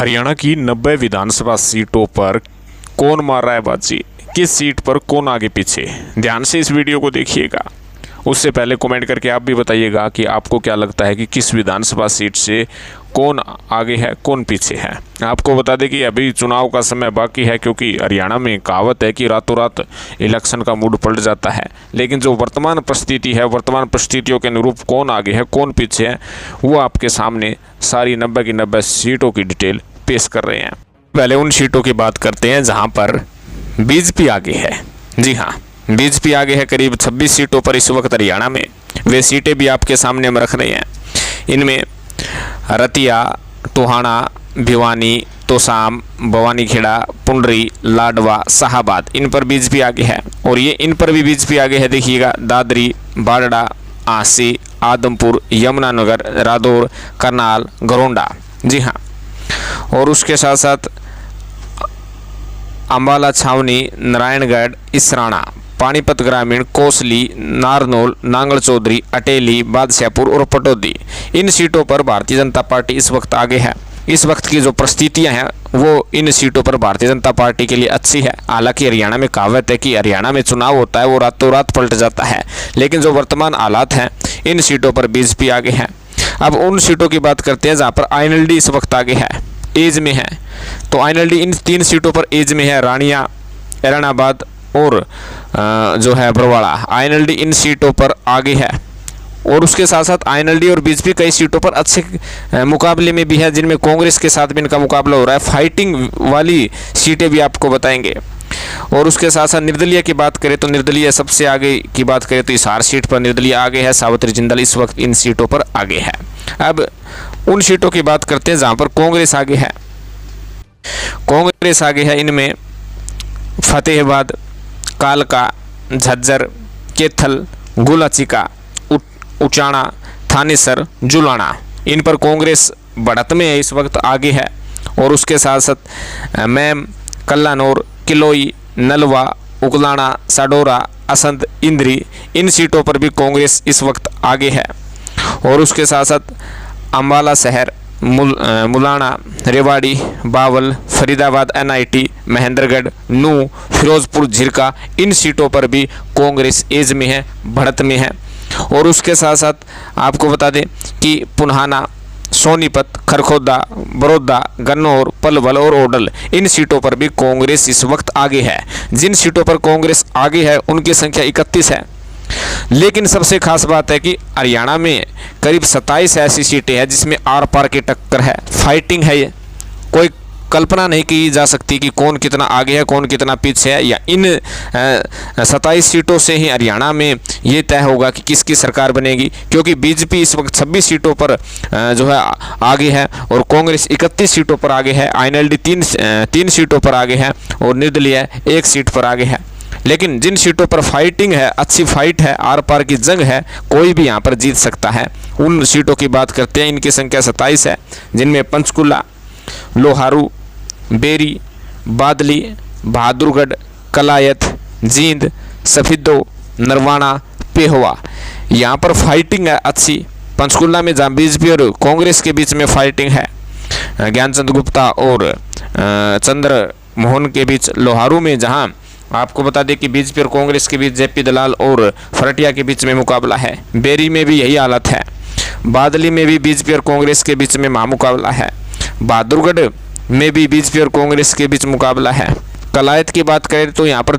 हरियाणा की 90 विधानसभा सीटों पर कौन मार रहा है बाजी, किस सीट पर कौन आगे पीछे। ध्यान से इस वीडियो को देखिएगा। उससे पहले कमेंट करके आप भी बताइएगा कि आपको क्या लगता है कि किस विधानसभा सीट से कौन आगे है कौन पीछे है। आपको बता दें कि अभी चुनाव का समय बाकी है, क्योंकि हरियाणा में कहावत है कि रातों रात इलेक्शन का मूड पलट जाता है। लेकिन जो वर्तमान परिस्थिति है, वर्तमान परिस्थितियों के अनुरूप कौन आगे है कौन पीछे है, वो आपके सामने सारी 90 की 90 सीटों की डिटेल पेश कर रहे हैं। पहले उन सीटों की बात करते हैं जहां पर बीजेपी आगे है। जी हाँ, बीजेपी आगे है करीब 26 सीटों पर इस वक्त हरियाणा में। वे सीटें भी आपके सामने हम रख रहे हैं। इनमें रतिया, टोहाना, भिवानी, तोसाम, भवानीखेड़ा, पुंडरी, लाडवा, शाहबाद, इन पर बीजेपी आगे है। और ये इन पर भी बीजेपी आगे है। देखिएगा, दादरी, बाड़ड़ा, आसी, आदमपुर, यमुनानगर, रादौर, करनाल, घरोंडा। जी हाँ, और उसके साथ साथ अम्बाला छावनी, नारायणगढ़, इसराना, पानीपत ग्रामीण, कोसली, नारनौल, नांगल चौधरी, अटेली, बादशाहपुर और पटौदी, इन सीटों पर भारतीय जनता पार्टी इस वक्त आगे है। इस वक्त की जो परिस्थितियां हैं वो इन सीटों पर भारतीय जनता पार्टी के लिए अच्छी है। हालांकि हरियाणा में कहावत है कि हरियाणा में चुनाव होता है वो रातों रात पलट जाता है, लेकिन जो वर्तमान हालात हैं इन सीटों पर बीजेपी आगे है। अब उन सीटों की बात करते हैं जहाँ पर आईएनएलडी इस वक्त आगे है, एज में है। तो आईएनएलडी इन 3 सीटों पर एज में है, रानिया, एलनाबाद और जो है बरवाड़ा। आईएनएलडी इन सीटों पर आगे है। और उसके साथ साथ आईएनएलडी और बीजेपी कई सीटों पर अच्छे मुकाबले में भी है, जिनमें कांग्रेस के साथ भी इनका मुकाबला हो रहा है। फाइटिंग वाली सीटें भी आपको बताएंगे। और उसके साथ साथ निर्दलीय की बात करें तो निर्दलीय सबसे आगे की बात करें तो हिसार सीट पर निर्दलीय आगे है। सावित्री जिंदल इस वक्त इन सीटों पर आगे है। अब उन सीटों की बात करते हैं जहाँ पर कांग्रेस आगे है। कांग्रेस आगे है, इनमें फतेहाबाद, कालका, झज्जर, कैथल, गुलाचिका, उचाना, थानेसर, जुलाना, इन पर कांग्रेस बढ़त में है, इस वक्त आगे है। और उसके साथ साथ मैम, कल्लानौर, किलोई, नलवा, उगलाना, साडोरा, असंध, इंद्री, इन सीटों पर भी कांग्रेस इस वक्त आगे है। और उसके साथ साथ अम्बाला शहर, मुलाना, रेवाड़ी, बावल, फरीदाबाद, एनआईटी, महेंद्रगढ़, नू, फिरोजपुर, झिरका, इन सीटों पर भी कांग्रेस एज में है, बढ़त में है। और उसके साथ साथ आपको बता दें कि पुन्हाना, सोनीपत, खरखोदा, बड़ौदा, गन्नौर, पलवल और ओडल, इन सीटों पर भी कांग्रेस इस वक्त आगे है। जिन सीटों पर कांग्रेस आगे है उनकी संख्या 31 है। लेकिन सबसे खास बात है कि हरियाणा में करीब 27 ऐसी सीटें हैं जिसमें आर पार की टक्कर है, फाइटिंग है। ये कोई कल्पना नहीं की जा सकती कि कौन कितना आगे है कौन कितना पीछे है। या इन 27 सीटों से ही हरियाणा में ये तय होगा कि किसकी सरकार बनेगी, क्योंकि बीजेपी इस वक्त 26 सीटों पर जो है आगे है और कांग्रेस 31 सीटों पर आगे है। आईएनएलडी 3 सीटों पर आगे है और निर्दलीय 1 सीट पर आगे है। लेकिन जिन सीटों पर फाइटिंग है, अच्छी फाइट है, आर पार की जंग है, कोई भी यहाँ पर जीत सकता है। उन सीटों की बात करते हैं, इनकी संख्या 27 है, जिनमें पंचकुला, लोहारू, बेरी, बादली, बहादुरगढ़, कलायत, जींद, सफिदो, नरवाना, पेहवा, यहाँ पर फाइटिंग है अच्छी। पंचकुला में जहाँ बीजेपी और कांग्रेस के बीच में फाइटिंग है, ज्ञानचंद गुप्ता और चंद्र मोहन के बीच। लोहारू में जहाँ आपको बता दें कि बीजेपी और कांग्रेस के बीच जेपी दलाल और फरटिया के बीच में मुकाबला है। बेरी में भी यही हालत है। बादली में भी बीजेपी और कांग्रेस के बीच में महामुकाबला है। बहादुरगढ़ में भी बीजेपी और कांग्रेस के बीच मुकाबला है। कलायत की बात करें तो यहाँ पर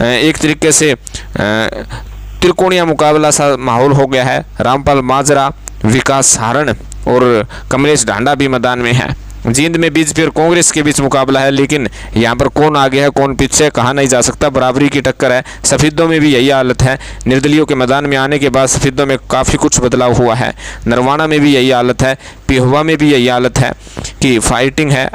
एक तरीके से त्रिकोणीय मुकाबला सा माहौल हो गया है। रामपाल माजरा, विकास सारण और कमलेश ढांडा भी मैदान में है। जींद में बीजेपी और कांग्रेस के बीच मुकाबला है, लेकिन यहाँ पर कौन आगे है कौन पीछे कहा नहीं जा सकता, बराबरी की टक्कर है। सफेदों में भी यही हालत है। निर्दलियों के मैदान में आने के बाद सफेदों में काफ़ी कुछ बदलाव हुआ है। नरवाना में भी यही हालत है, पेहुआ में भी यही हालत है कि फाइटिंग है।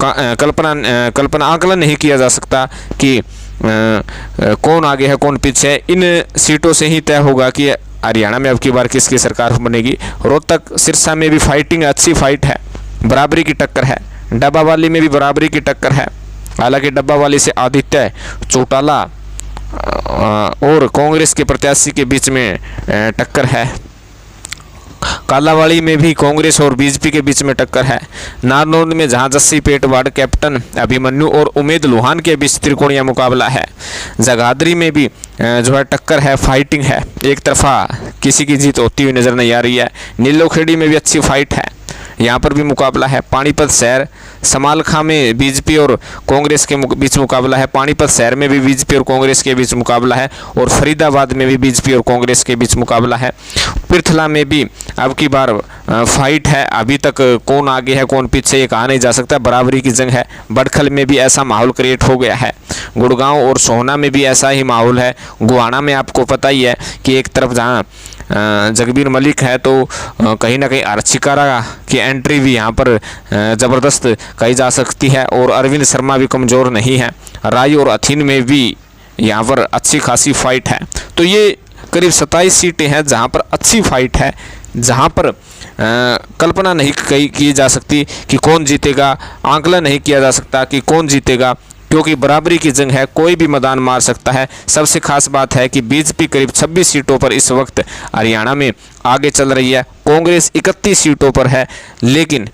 कल्पना आकलन नहीं किया जा सकता कि कौन आगे है कौन पीछे है। इन सीटों से ही तय होगा कि हरियाणा में अब की बार किसकी सरकार बनेगी। रोहतक, सिरसा में भी फाइटिंग, अच्छी फाइट है, बराबरी की टक्कर है। डब्बावाली में भी बराबरी की टक्कर है। हालांकि डब्बावाली से आदित्य चौटाला और कांग्रेस के प्रत्याशी के बीच में टक्कर है। कालावाड़ी में भी कांग्रेस और बीजेपी के बीच में टक्कर है। नारनौंद में जहां जस्सी पेटवाड़ कैप्टन अभिमन्यु और उमेद लोहान के बीच त्रिकोणीय मुकाबला है। जगाधरी में भी जो है टक्कर है, फाइटिंग है, एक तरफा किसी की जीत होती हुई नजर नहीं आ रही है। नीलोखेड़ी में भी अच्छी फाइट है, यहाँ पर भी मुकाबला है। पानीपत शहर समालखा में बीजेपी और कांग्रेस के बीच मुकाबला है। पानीपत शहर में भी बीजेपी और कांग्रेस के बीच मुकाबला है और फरीदाबाद में भी बीजेपी और कांग्रेस के बीच मुकाबला है। पृथला में भी अब की बार फाइट है, अभी तक कौन आगे है कौन पीछे ये कहा नहीं जा सकता, बराबरी की जंग है। बड़खल में भी ऐसा माहौल क्रिएट हो गया है। गुड़गांव और सोहना में भी ऐसा ही माहौल है। गुहाना में आपको पता ही है कि एक तरफ जहाँ जगबीर मलिक है तो कहीं ना कहीं अर्चिकारा की एंट्री भी यहाँ पर ज़बरदस्त कही जा सकती है और अरविंद शर्मा भी कमज़ोर नहीं है। राय और अथीन में भी यहाँ पर अच्छी खासी फाइट है। तो ये करीब 27 सीटें हैं जहाँ पर अच्छी फाइट है, जहाँ पर कल्पना नहीं की जा सकती कि कौन जीतेगा, आंकलन नहीं किया जा सकता कि कौन जीतेगा, क्योंकि बराबरी की जंग है, कोई भी मैदान मार सकता है। सबसे खास बात है कि बीजेपी करीब 26 सीटों पर इस वक्त हरियाणा में आगे चल रही है। कांग्रेस 31 सीटों पर है, लेकिन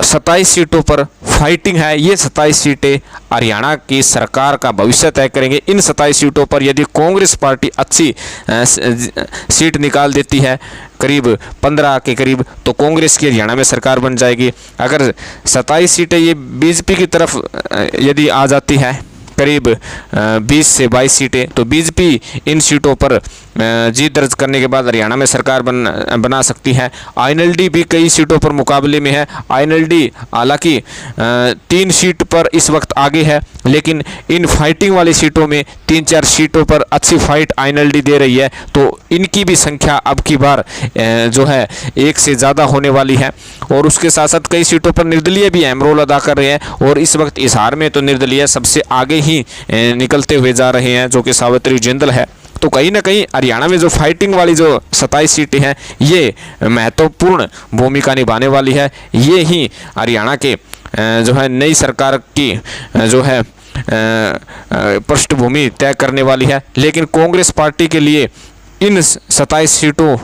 27 सीटों पर फाइटिंग है। ये 27 सीटें हरियाणा की सरकार का भविष्य तय करेंगे। इन 27 सीटों पर यदि कांग्रेस पार्टी अच्छी सीट निकाल देती है, करीब 15 के करीब, तो कांग्रेस की हरियाणा में सरकार बन जाएगी। अगर 27 सीटें ये बीजेपी की तरफ यदि आ जाती है, करीब 20 से 22 सीटें, तो बीजेपी इन सीटों पर जीत दर्ज करने के बाद हरियाणा में सरकार बना सकती है। आईएनएलडी भी कई सीटों पर मुकाबले में है। आईएनएलडी हालांकि 3 सीट पर इस वक्त आगे है, लेकिन इन फाइटिंग वाली सीटों में 3-4 सीटों पर अच्छी फाइट आईएनएलडी दे रही है, तो इनकी भी संख्या अब की बार जो है 1 से ज़्यादा होने वाली है। और उसके साथ साथ कई सीटों पर निर्दलीय भी अहम रोल अदा कर रहे हैं और इस वक्त हिसार में तो निर्दलीय सबसे आगे ही निकलते हुए जा रहे हैं, जो कि सावित्री जिंदल है। तो कहीं ना कहीं हरियाणा में जो फाइटिंग वाली जो 27 सीटें हैं, ये महत्वपूर्ण भूमिका निभाने वाली है। ये ही हरियाणा के जो है नई सरकार की जो है पृष्ठभूमि तय करने वाली है। लेकिन कांग्रेस पार्टी के लिए इन 27 सीटों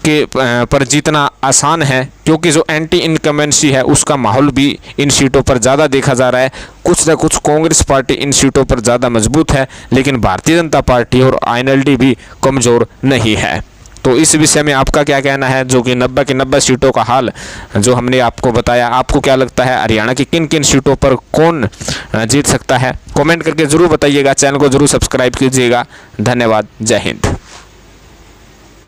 के पर जीतना आसान है, क्योंकि जो एंटी इनकम्बेंसी है उसका माहौल भी इन सीटों पर ज़्यादा देखा जा रहा है। कुछ न कुछ कांग्रेस पार्टी इन सीटों पर ज़्यादा मजबूत है, लेकिन भारतीय जनता पार्टी और आईएनएलडी भी कमज़ोर नहीं है। तो इस विषय में आपका क्या कहना है, जो कि 90 की 90 सीटों का हाल जो हमने आपको बताया, आपको क्या लगता है हरियाणा की किन किन सीटों पर कौन जीत सकता है? कमेंट करके ज़रूर बताइएगा। चैनल को ज़रूर सब्सक्राइब कीजिएगा। धन्यवाद। जय हिंद।